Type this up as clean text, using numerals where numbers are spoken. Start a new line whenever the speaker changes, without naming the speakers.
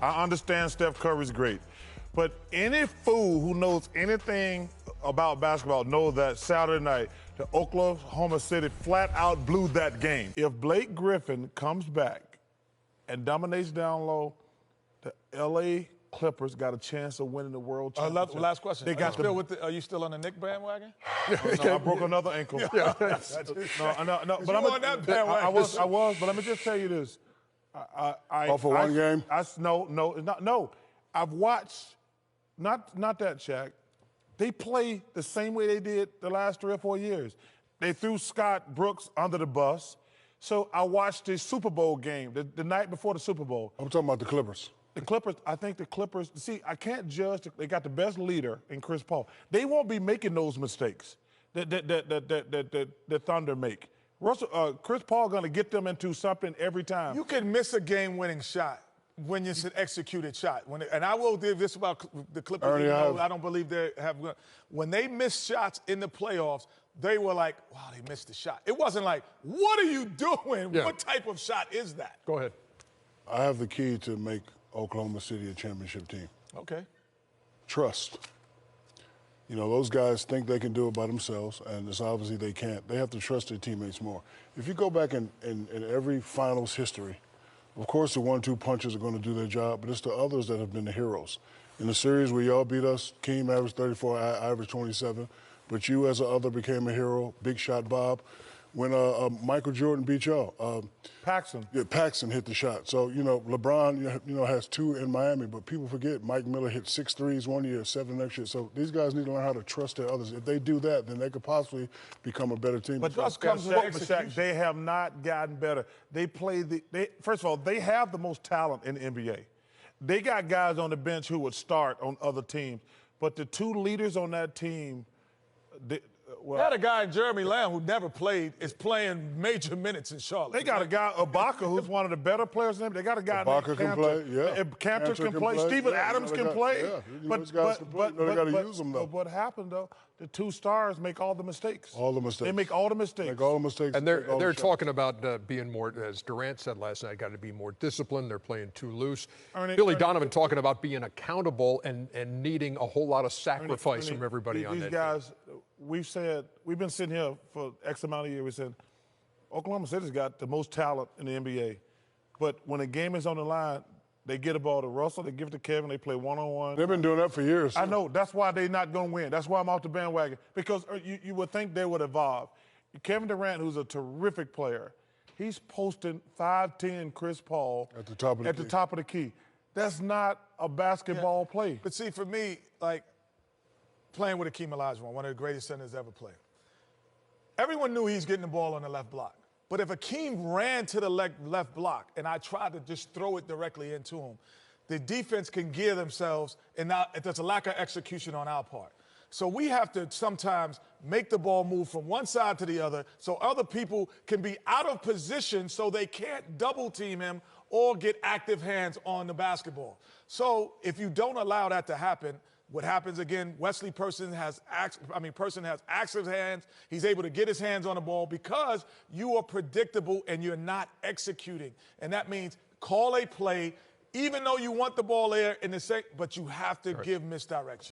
I understand Steph Curry's great, but any fool who knows anything about basketball knows that Saturday night, the Oklahoma City flat out blew that game. If Blake Griffin comes back and dominates down low, the L.A. Clippers got a chance of winning the world championship.
Last question. Are you still on the Knick bandwagon?
No, I broke another ankle.
No,
but I'm
on that bandwagon.
I was, but let me just tell you this.
For one game?
No. I've watched, not that, Shaq. They play the same way they did the last 3 or 4 years. They threw Scott Brooks under the bus. So I watched the Super Bowl game, the night before the Super Bowl.
I'm talking about the Clippers.
The Clippers, I think the Clippers, see, I can't judge. They got the best leader in Chris Paul. They won't be making those mistakes that the Thunder make. Chris Paul going to get them into something every time.
You can miss a game-winning shot when it's an executed shot. And I will do this about the Clippers.
Ernie,
I don't believe they have. When they miss shots in the playoffs, they were like, wow, they missed the shot. It wasn't like, what are you doing? Yeah. What type of shot is that?
Go ahead.
I have the key to make Oklahoma City a championship team.
Okay.
Trust. You know, those guys think they can do it by themselves, and it's obviously they can't. They have to trust their teammates more. If you go back in every finals history, of course the 1-2 punches are going to do their job, but it's the others that have been the heroes. In the series where y'all beat us, Keem averaged 34, I averaged 27, but you as an other became a hero, Big Shot Bob. When Michael Jordan beat y'all.
Paxson.
Yeah, Paxson hit the shot. So, you know, LeBron, has 2 in Miami, but people forget Mike Miller hit 6 threes one year, 7 next year. So these guys need to learn how to trust their others. If they do that, then they could possibly become a better team.
But trust comes with execution. They have not gotten better. First of all, they have the most talent in the NBA. They got guys on the bench who would start on other teams, but the 2 leaders on that team,
they had a guy, Jeremy Lamb, who never played, is playing major minutes in Charlotte.
They got a guy, Ibaka, who's one of the better players in them. They got a guy named
Ibaka can play, yeah.
Cantor can play. Steven Adams can play.
Yeah, those guys can play. They got to use them, though.
But what happened, though, the 2 stars make all the mistakes.
All the mistakes.
They make all the mistakes.
Make all the mistakes.
And they're talking about being more, as Durant said last night, got to be more disciplined. They're playing too loose. Billy Donovan talking about being accountable and needing a whole lot of sacrifice from everybody on that team.
These guys, we've been sitting here for X amount of years. We said, Oklahoma City's got the most talent in the NBA. But when a game is on the line, they get a ball to Russell, they give it to Kevin, they play one-on-one.
They've been doing that for years.
I know. That's why they're not going to win. That's why I'm off the bandwagon. Because you would think they would evolve. Kevin Durant, who's a terrific player, he's posting 5'10" Chris Paul
at the top of the key.
That's not a basketball play.
But see, for me, like, playing with Akeem Olajuwon, one of the greatest centers ever played. Everyone knew he's getting the ball on the left block. But if Akeem ran to the left block and I tried to just throw it directly into him, the defense can gear themselves, and now there's a lack of execution on our part. So we have to sometimes make the ball move from one side to the other so other people can be out of position so they can't double team him or get active hands on the basketball. So if you don't allow that to happen, what happens again, Person has active hands. He's able to get his hands on the ball because you are predictable and you're not executing. And that means call a play, even though you want the ball there in the second, but you have to give misdirection.